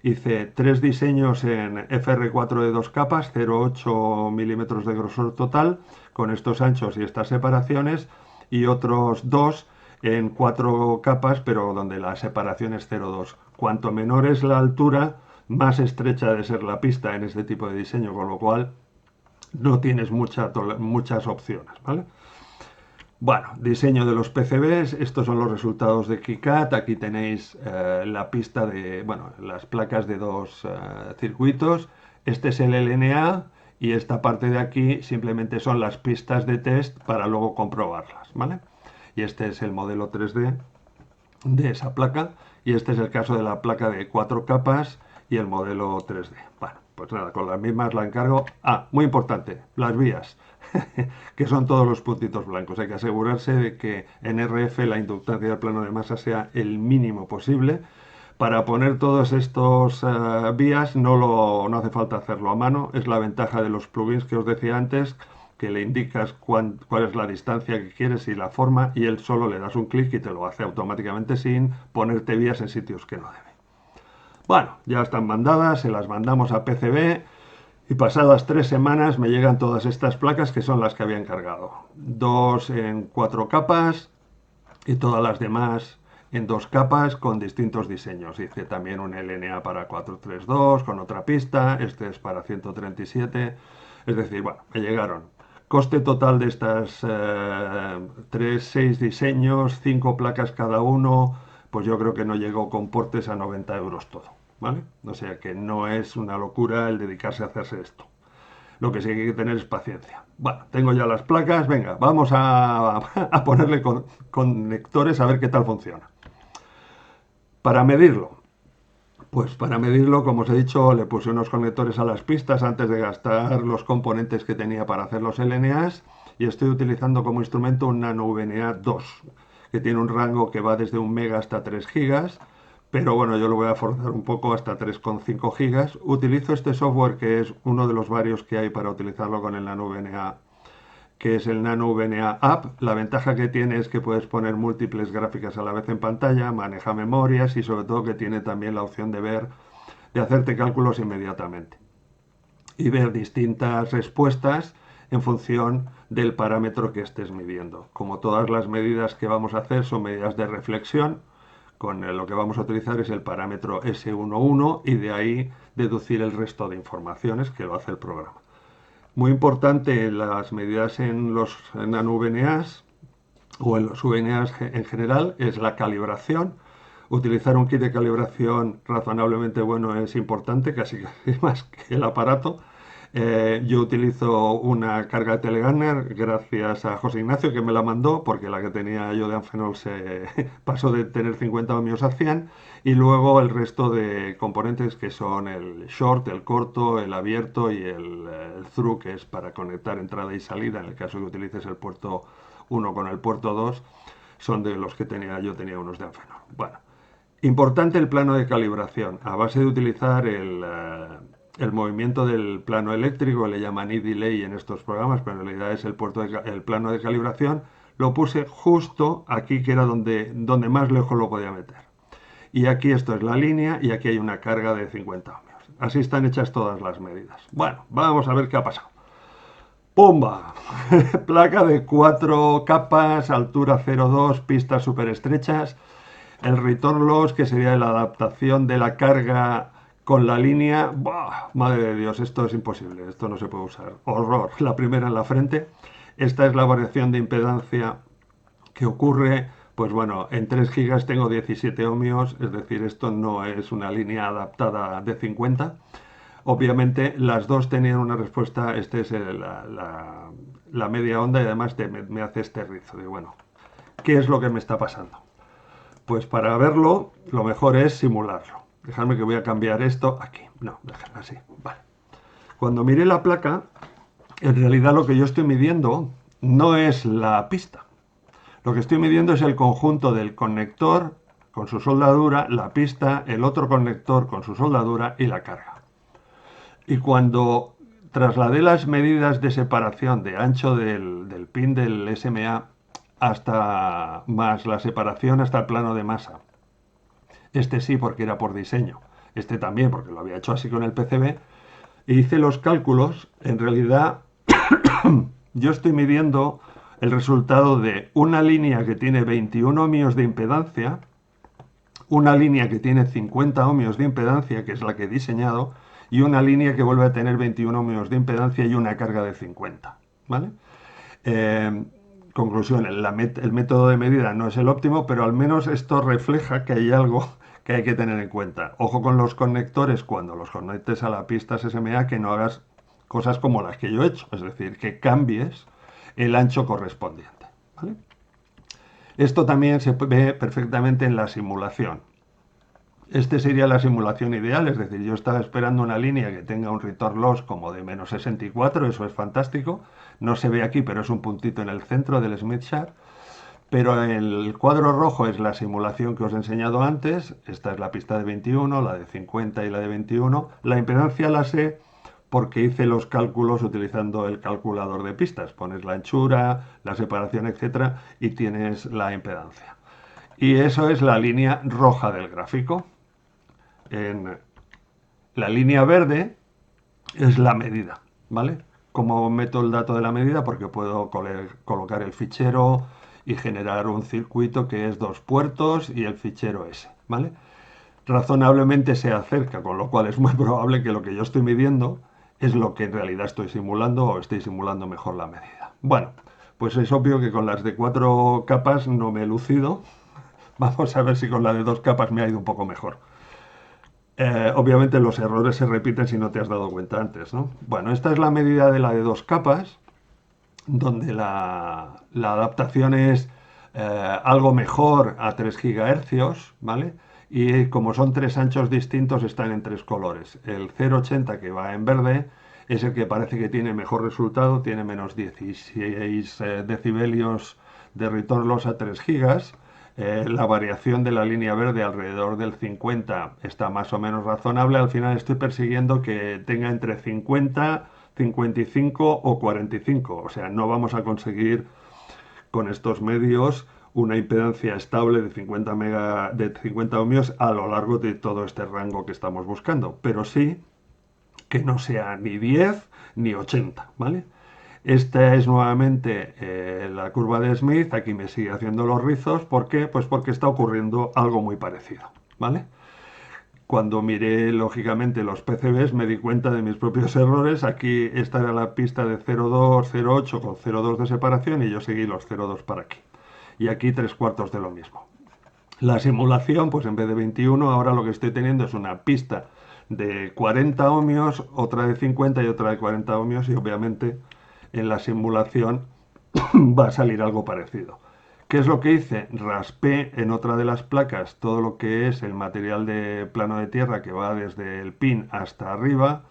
Hice 3 diseños en FR4 de 2 capas, 0,8 milímetros de grosor total, con estos anchos y estas separaciones, y otros 2 en 4 capas, pero donde la separación es 0,2. Cuanto menor es la altura, más estrecha debe ser la pista en este tipo de diseño, con lo cual no tienes muchas opciones, ¿vale? Bueno, diseño de los PCBs, estos son los resultados de KiCad, aquí tenéis la pista de, bueno, las placas de 2 circuitos, este es el LNA y esta parte de aquí simplemente son las pistas de test para luego comprobarlas, ¿vale? Y este es el modelo 3D de esa placa y este es el caso de la placa de 4 capas y el modelo 3D. Bueno, pues nada, con las mismas la encargo. Ah, muy importante, las vías, que son todos los puntitos blancos. Hay que asegurarse de que en RF la inductancia del plano de masa sea el mínimo posible. Para poner todos estos vías no hace falta hacerlo a mano. Es la ventaja de los plugins que os decía antes, que le indicas cuál es la distancia que quieres y la forma, y él solo le das un clic y te lo hace automáticamente sin ponerte vías en sitios que no debe. Bueno, ya están mandadas, se las mandamos a PCB y pasadas 3 semanas me llegan todas estas placas que son las que había encargado. 2 en 4 capas y todas las demás en 2 capas con distintos diseños. Hice también un LNA para 432 con otra pista, este es para 137, es decir, bueno, me llegaron. Coste total de estas 6 diseños, 5 placas cada uno, pues yo creo que no llegó con portes a 90 euros todo, ¿vale? O sea que no es una locura el dedicarse a hacerse esto. Lo que sí hay que tener es paciencia. Bueno, tengo ya las placas, venga, vamos a ponerle conectores a ver qué tal funciona. Para medirlo, pues para medirlo, como os he dicho, le puse unos conectores a las pistas antes de gastar los componentes que tenía para hacer los LNAs y estoy utilizando como instrumento un Nano VNA 2, que tiene un rango que va desde 1 mega hasta 3 gigas, pero bueno, yo lo voy a forzar un poco hasta 3,5 gigas. Utilizo este software que es uno de los varios que hay para utilizarlo con el Nano VNA, que es el Nano VNA App. La ventaja que tiene es que puedes poner múltiples gráficas a la vez en pantalla, maneja memorias y sobre todo que tiene también la opción de hacerte cálculos inmediatamente y ver distintas respuestas en función del parámetro que estés midiendo. Como todas las medidas que vamos a hacer son medidas de reflexión, con lo que vamos a utilizar es el parámetro S11 y de ahí deducir el resto de informaciones que lo hace el programa. Muy importante las medidas en los Nano VNAs o en los VNAs en general es la calibración. Utilizar un kit de calibración razonablemente bueno es importante, casi más que el aparato. Yo utilizo una carga de Telegunner gracias a José Ignacio que me la mandó porque la que tenía yo de Amphenol se pasó de tener 50 ohmios a 100 y luego el resto de componentes que son el short, el corto, el abierto y el through que es para conectar entrada y salida en el caso que utilices el puerto 1 con el puerto 2 son de los que yo tenía unos de Amphenol. Bueno, importante el plano de calibración a base de utilizar el movimiento del plano eléctrico, le llaman E-delay en estos programas, pero en realidad es el plano de calibración, lo puse justo aquí que era donde más lejos lo podía meter. Y aquí esto es la línea y aquí hay una carga de 50 ohmios. Así están hechas todas las medidas. Bueno, vamos a ver qué ha pasado. ¡Pumba! Placa de 4 capas, altura 0,2, pistas súper estrechas. El return loss, que sería la adaptación de la carga con la línea, ¡buah! Madre de Dios, esto es imposible, esto no se puede usar. Horror. La primera en la frente. Esta es la variación de impedancia que ocurre, pues bueno, en 3 gigas tengo 17 ohmios, es decir, esto no es una línea adaptada de 50. Obviamente las dos tenían una respuesta, este es la media onda y además me hace este rizo de, bueno, ¿qué es lo que me está pasando? Pues para verlo, lo mejor es simularlo. Dejadme que voy a cambiar esto aquí. No, déjame así. Vale. Cuando mire la placa, en realidad lo que yo estoy midiendo no es la pista. Lo que estoy midiendo es el conjunto del conector con su soldadura, la pista, el otro conector con su soldadura y la carga. Y cuando trasladé las medidas de separación de ancho del pin del SMA hasta más la separación hasta el plano de masa, este sí porque era por diseño, este también porque lo había hecho así con el PCB, e hice los cálculos, en realidad yo estoy midiendo el resultado de una línea que tiene 21 ohmios de impedancia, una línea que tiene 50 ohmios de impedancia, que es la que he diseñado, y una línea que vuelve a tener 21 ohmios de impedancia y una carga de 50. ¿Vale? Conclusión, el método de medida no es el óptimo, pero al menos esto refleja que hay algo que hay que tener en cuenta. Ojo con los conectores cuando los conectes a la pista SMA, que no hagas cosas como las que yo he hecho, es decir, que cambies el ancho correspondiente. ¿Vale? Esto también se ve perfectamente en la simulación. Este sería la simulación ideal, es decir, yo estaba esperando una línea que tenga un return loss como de menos 64, eso es fantástico. No se ve aquí, pero es un puntito en el centro del Smith Chart. Pero el cuadro rojo es la simulación que os he enseñado antes. Esta es la pista de 21, la de 50 y la de 21. La impedancia la sé porque hice los cálculos utilizando el calculador de pistas. Pones la anchura, la separación, etcétera, y tienes la impedancia. Y eso es la línea roja del gráfico. En la línea verde es la medida, ¿vale? ¿Cómo meto el dato de la medida? Porque puedo colocar el fichero y generar un circuito que es 2 puertos y el fichero S, ¿vale? Razonablemente se acerca, con lo cual es muy probable que lo que yo estoy midiendo es lo que en realidad estoy simulando o estoy simulando mejor la medida. Bueno, pues es obvio que con las de 4 capas no me he lucido. Vamos a ver si con la de 2 capas me ha ido un poco mejor. Obviamente los errores se repiten si no te has dado cuenta antes, ¿no? Bueno, esta es la medida de la de 2 capas, donde la adaptación es algo mejor a 3 GHz, ¿vale? Y como son 3 anchos distintos, están en 3 colores. El 0,80 que va en verde es el que parece que tiene mejor resultado, tiene menos 16 decibelios de return loss a 3 gigas. La variación de la línea verde alrededor del 50 está más o menos razonable. Al final estoy persiguiendo que tenga entre 50, 55 o 45. O sea, no vamos a conseguir con estos medios una impedancia estable de 50 ohmios a lo largo de todo este rango que estamos buscando. Pero sí que no sea ni 10 ni 80, ¿vale? Esta es nuevamente la curva de Smith, aquí me sigue haciendo los rizos, ¿por qué? Pues porque está ocurriendo algo muy parecido, ¿vale? Cuando miré lógicamente los PCBs me di cuenta de mis propios errores, aquí esta era la pista de 0,2, 0,8 con 0,2 de separación y yo seguí los 0,2 para aquí. Y aquí 3/4 de lo mismo. La simulación, pues en vez de 21, ahora lo que estoy teniendo es una pista de 40 ohmios, otra de 50 y otra de 40 ohmios y obviamente en la simulación va a salir algo parecido. ¿Qué es lo que hice? Raspé en otra de las placas todo lo que es el material de plano de tierra que va desde el pin hasta arriba,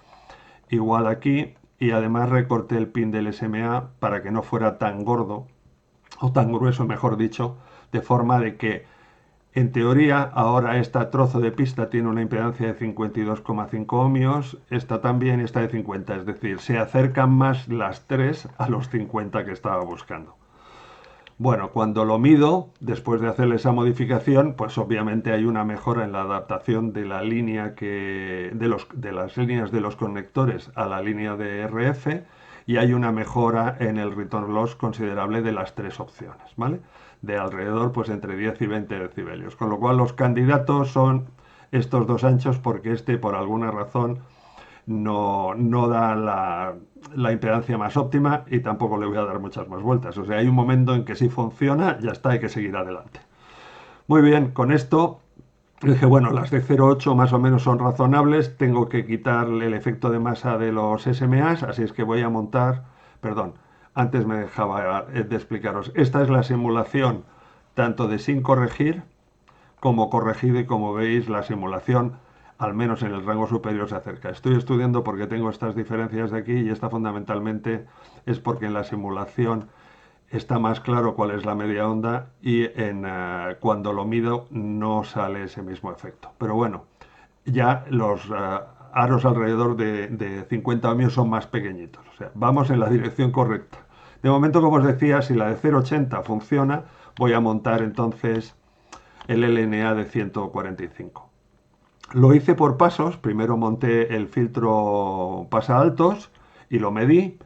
igual aquí, y además recorté el pin del SMA para que no fuera tan gordo, o tan grueso mejor dicho, de forma de que en teoría, ahora este trozo de pista tiene una impedancia de 52,5 ohmios, esta también, esta de 50, es decir, se acercan más las tres a los 50 que estaba buscando. Bueno, cuando lo mido, después de hacerle esa modificación, pues obviamente hay una mejora en la adaptación de la línea de las líneas de los conectores a la línea de RF y hay una mejora en el return loss considerable de las tres opciones, ¿vale? De alrededor, pues entre 10 y 20 decibelios. Con lo cual los candidatos son estos dos anchos porque este, por alguna razón, no da la impedancia más óptima y tampoco le voy a dar muchas más vueltas. O sea, hay un momento en que si funciona, ya está, hay que seguir adelante. Muy bien, con esto dije, bueno, las de 0,8 más o menos son razonables, tengo que quitarle el efecto de masa de los SMAs, así es que voy a montar, perdón, antes me dejaba de explicaros, esta es la simulación tanto de sin corregir como corregido y como veis la simulación al menos en el rango superior se acerca. Estoy estudiando porque tengo estas diferencias de aquí y esta fundamentalmente es porque en la simulación está más claro cuál es la media onda y cuando lo mido no sale ese mismo efecto. Pero bueno, ya los aros alrededor de 50 ohmios son más pequeñitos. O sea, vamos en la dirección correcta. De momento, como os decía, si la de 0,80 funciona, voy a montar entonces el LNA de 145. Lo hice por pasos. Primero monté el filtro pasa altos y lo medí.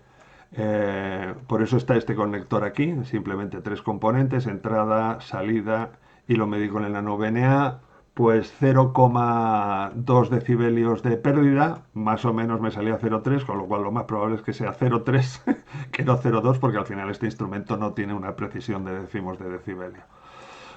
Por eso está este conector aquí, simplemente 3 componentes, entrada, salida, y lo medí con el nano VNA, pues 0,2 decibelios de pérdida, más o menos me salía 0,3, con lo cual lo más probable es que sea 0,3 que no 0,2, porque al final este instrumento no tiene una precisión de décimos de decibelio.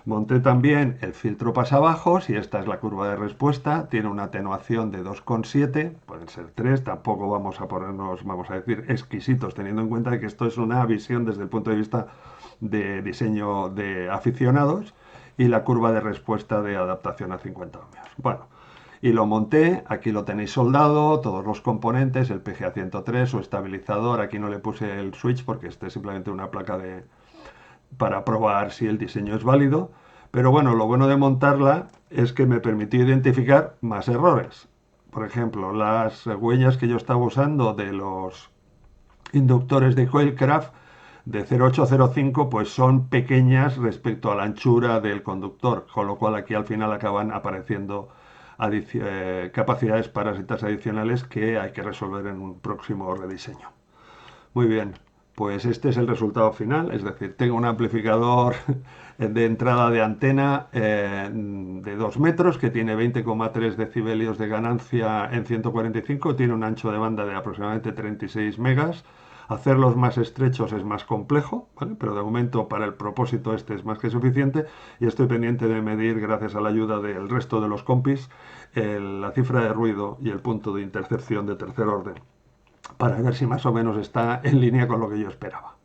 Monté también el filtro pasabajos y esta es la curva de respuesta. Tiene una atenuación de 2,7, pueden ser 3, tampoco vamos a ponernos, vamos a decir, exquisitos, teniendo en cuenta que esto es una visión desde el punto de vista de diseño de aficionados y la curva de respuesta de adaptación a 50 ohmios. Bueno, y lo monté, aquí lo tenéis soldado, todos los componentes, el PGA 103, su estabilizador, aquí no le puse el switch porque este es simplemente una placa para probar si el diseño es válido. Pero bueno, lo bueno de montarla es que me permitió identificar más errores. Por ejemplo, las huellas que yo estaba usando de los inductores de Coilcraft de 0,805 pues son pequeñas respecto a la anchura del conductor, con lo cual aquí al final acaban apareciendo capacidades parasitas adicionales que hay que resolver en un próximo rediseño. Muy bien, pues este es el resultado final, es decir, tengo un amplificador de entrada de antena de 2 metros que tiene 20,3 decibelios de ganancia en 145, tiene un ancho de banda de aproximadamente 36 megas. Hacerlos más estrechos es más complejo, ¿vale? Pero de momento para el propósito este es más que suficiente y estoy pendiente de medir, gracias a la ayuda del resto de los compis, la cifra de ruido y el punto de intercepción de tercer orden, para ver si más o menos está en línea con lo que yo esperaba.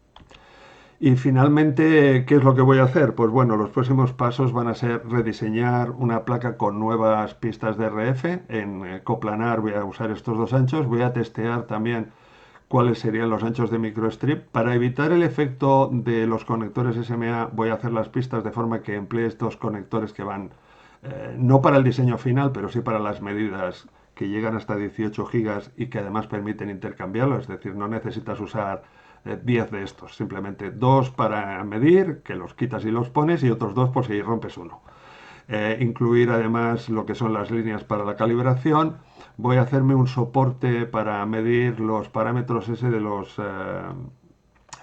Y finalmente, ¿qué es lo que voy a hacer? Pues bueno, los próximos pasos van a ser rediseñar una placa con nuevas pistas de RF. En coplanar voy a usar estos dos anchos. Voy a testear también cuáles serían los anchos de microstrip. Para evitar el efecto de los conectores SMA, voy a hacer las pistas de forma que emplee estos conectores que van, no para el diseño final, pero sí para las medidas que llegan hasta 18 gigas y que además permiten intercambiarlo, es decir, no necesitas usar 10 de estos, simplemente 2 para medir, que los quitas y los pones, y otros 2 por si rompes uno. Incluir además lo que son las líneas para la calibración. Voy a hacerme un soporte para medir los parámetros ese de los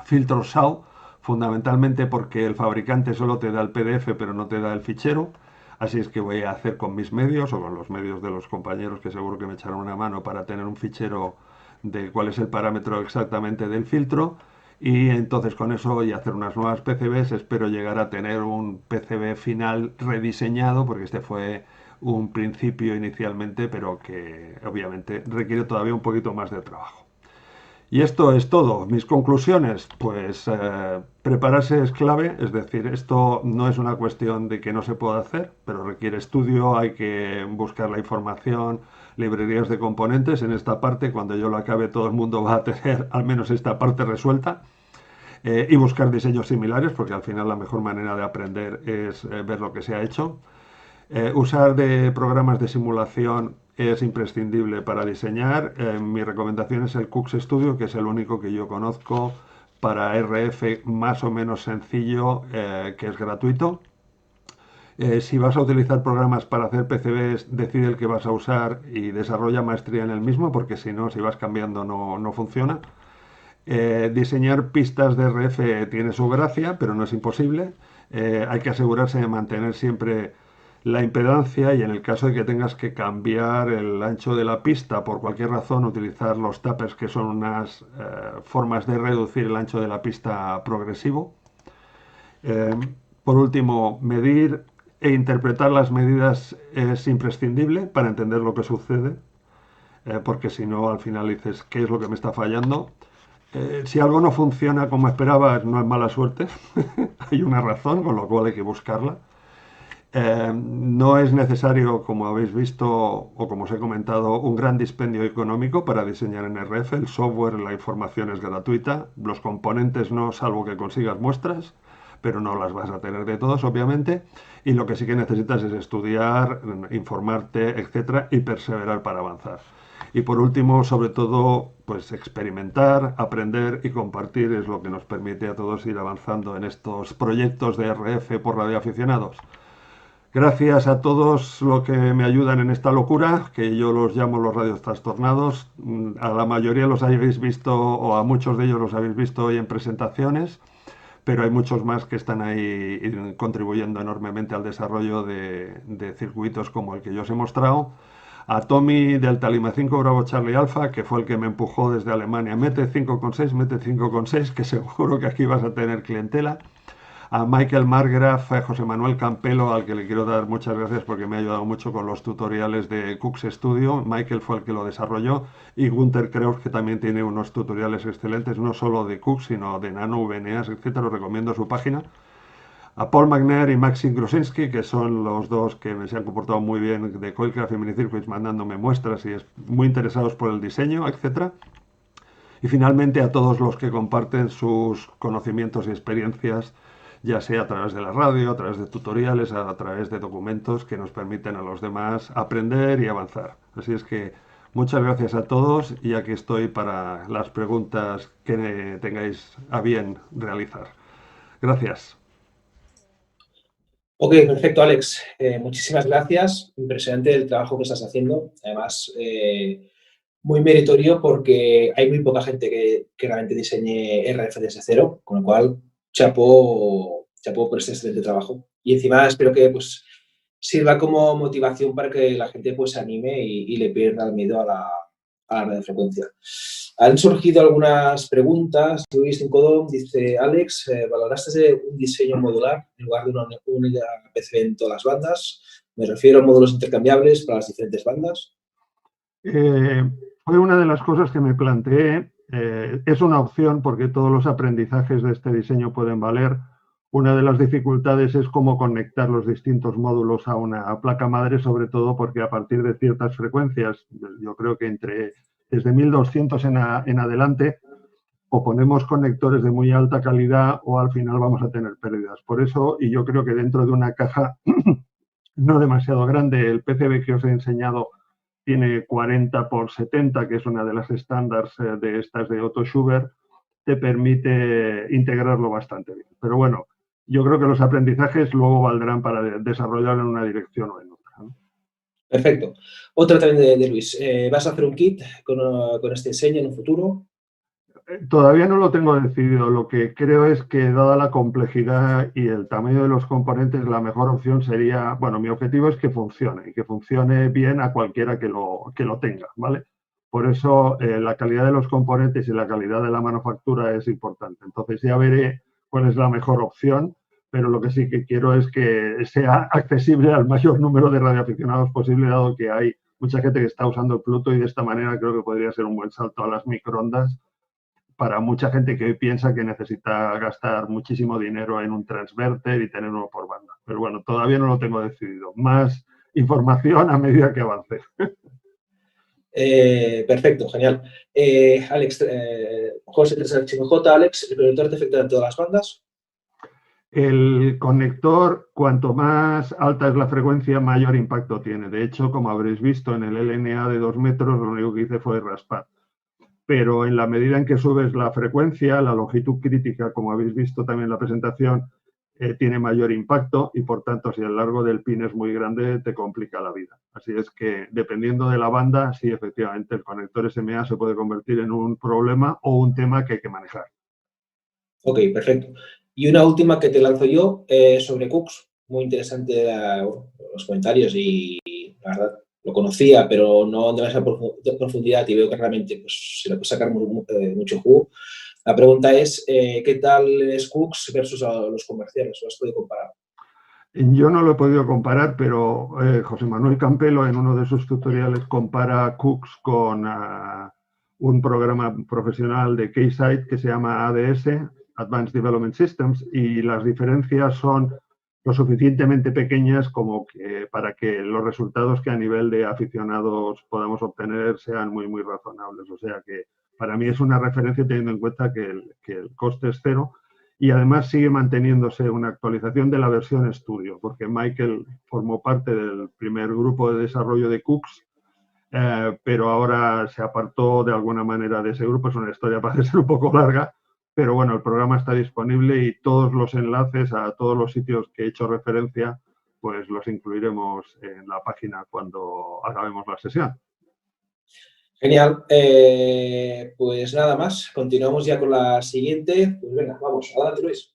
filtros SAW, fundamentalmente porque el fabricante solo te da el PDF pero no te da el fichero. Así es que voy a hacer con mis medios o con los medios de los compañeros que seguro que me echarán una mano para tener un fichero de cuál es el parámetro exactamente del filtro. Y entonces con eso voy a hacer unas nuevas PCBs. Espero llegar a tener un PCB final rediseñado, porque este fue un principio inicialmente, pero que obviamente requiere todavía un poquito más de trabajo. Y esto es todo. Mis conclusiones, pues prepararse es clave, es decir, esto no es una cuestión de que no se pueda hacer, pero requiere estudio, hay que buscar la información, librerías de componentes. En esta parte, cuando yo lo acabe, todo el mundo va a tener al menos esta parte resuelta. Y buscar diseños similares, porque al final la mejor manera de aprender es ver lo que se ha hecho. Usar de programas de simulación es imprescindible para diseñar. Mi recomendación es el Cux Studio, que es el único que yo conozco para RF más o menos sencillo, que es gratuito. Si vas a utilizar programas para hacer PCBs, decide el que vas a usar y desarrolla maestría en el mismo, porque si no, si vas cambiando no funciona. Diseñar pistas de RF tiene su gracia, pero no es imposible. Hay que asegurarse de mantener siempre la impedancia y en el caso de que tengas que cambiar el ancho de la pista por cualquier razón, utilizar los tappers, que son unas formas de reducir el ancho de la pista progresivo. Por último, medir e interpretar las medidas es imprescindible para entender lo que sucede, porque si no, al final dices, ¿qué es lo que me está fallando? Si algo no funciona como esperabas, no es mala suerte, hay una razón, con lo cual hay que buscarla. No es necesario, como habéis visto o como os he comentado, un gran dispendio económico para diseñar en RF. El software, la información es gratuita, los componentes no, salvo que consigas muestras, pero no las vas a tener de todos, obviamente. Y lo que sí que necesitas es estudiar, informarte, etcétera, y perseverar para avanzar. Y por último, sobre todo, pues experimentar, aprender y compartir es lo que nos permite a todos ir avanzando en estos proyectos de RF por radioaficionados. Gracias a todos los que me ayudan en esta locura, que yo los llamo los radios trastornados. A la mayoría los habéis visto, o a muchos de ellos los habéis visto hoy en presentaciones, pero hay muchos más que están ahí contribuyendo enormemente al desarrollo de circuitos como el que yo os he mostrado. A Tommy del Talima 5 Bravo Charlie Alfa, que fue el que me empujó desde Alemania, mete 5,6, mete 5,6, que seguro que aquí vas a tener clientela. A Michael Margraf, a José Manuel Campelo, al que le quiero dar muchas gracias porque me ha ayudado mucho con los tutoriales de Cooks Studio. Michael fue el que lo desarrolló. Y Gunther Kreuz, que también tiene unos tutoriales excelentes, no solo de Cooks, sino de Nano, VNAs, etcétera. Os recomiendo su página. A Paul Magner y Maxim Grusinski, que son los dos que se han comportado muy bien de Coilcraft y Minicircuits, mandándome muestras y muy interesados por el diseño, etcétera. Y finalmente a todos los que comparten sus conocimientos y experiencias, ya sea a través de la radio, a través de tutoriales, a través de documentos que nos permiten a los demás aprender y avanzar. Así es que muchas gracias a todos y aquí estoy para las preguntas que tengáis a bien realizar. Gracias. Ok, perfecto, Alex. Muchísimas gracias. Impresionante el trabajo que estás haciendo. Además, muy meritorio porque hay muy poca gente que realmente diseñe RF desde cero, con lo cual, chapó por este excelente trabajo. Y encima espero que pues, sirva como motivación para que la gente pues, se anime y le pierda el miedo a la radiofrecuencia. Han surgido algunas preguntas. Luis Incodón dice, Alex, ¿valoraste un diseño modular en lugar de una única PCB en todas las bandas? Me refiero a módulos intercambiables para las diferentes bandas. Fue una de las cosas que me planteé. Es una opción porque todos los aprendizajes de este diseño pueden valer. Una de las dificultades es cómo conectar los distintos módulos a una placa madre, sobre todo porque a partir de ciertas frecuencias, yo creo que desde 1200 en adelante, o ponemos conectores de muy alta calidad o al final vamos a tener pérdidas. Por eso, y yo creo que dentro de una caja no demasiado grande, el PCB que os he enseñado tiene 40 por 70, que es una de las estándares de estas de Otto Schubert, te permite integrarlo bastante bien. Pero bueno, yo creo que los aprendizajes luego valdrán para desarrollar en una dirección o en otra, ¿no? Perfecto. Otra también de Luis. ¿Vas a hacer un kit con este diseño en un futuro? Todavía no lo tengo decidido. Lo que creo es que, dada la complejidad y el tamaño de los componentes, la mejor opción sería, bueno, mi objetivo es que funcione y que funcione bien a cualquiera que lo tenga, ¿vale? Por eso la calidad de los componentes y la calidad de la manufactura es importante. Entonces ya veré cuál es la mejor opción, pero lo que sí que quiero es que sea accesible al mayor número de radioaficionados posible, dado que hay mucha gente que está usando el Pluto y de esta manera creo que podría ser un buen salto a las microondas para mucha gente que hoy piensa que necesita gastar muchísimo dinero en un transverter y tener uno por banda. Pero bueno, todavía no lo tengo decidido. Más información a medida que avance. Perfecto, genial. Alex, José 3HMJ, Alex, ¿el conector te afecta en todas las bandas? El conector, cuanto más alta es la frecuencia, mayor impacto tiene. De hecho, como habréis visto en el LNA de 2 metros, lo único que hice fue raspar. Pero en la medida en que subes la frecuencia, la longitud crítica, como habéis visto también en la presentación, tiene mayor impacto y por tanto si el largo del pin es muy grande te complica la vida. Así es que dependiendo de la banda, sí, efectivamente el conector SMA se puede convertir en un problema o un tema que hay que manejar. Ok, perfecto. Y una última que te lanzo yo sobre Cooks. Muy interesante los comentarios y la verdad lo conocía, pero no de esa profundidad y veo que realmente pues, se le puede sacar mucho jugo. La pregunta es, ¿qué tal es Cooks versus los comerciales? ¿Lo has podido comparar? Yo no lo he podido comparar, pero José Manuel Campelo en uno de sus tutoriales compara Cooks con un programa profesional de Keysight que se llama ADS, Advanced Development Systems, y las diferencias son lo suficientemente pequeñas como que para que los resultados que a nivel de aficionados podamos obtener sean muy, muy razonables. O sea que para mí es una referencia teniendo en cuenta que el coste es cero y además sigue manteniéndose una actualización de la versión estudio, porque Michael formó parte del primer grupo de desarrollo de Cooks, pero ahora se apartó de alguna manera de ese grupo. Es una historia para ser un poco larga, pero bueno, el programa está disponible y todos los enlaces a todos los sitios que he hecho referencia, pues los incluiremos en la página cuando acabemos la sesión. Genial. Pues nada más. Continuamos ya con la siguiente. Pues venga, vamos. Adelante, Luis.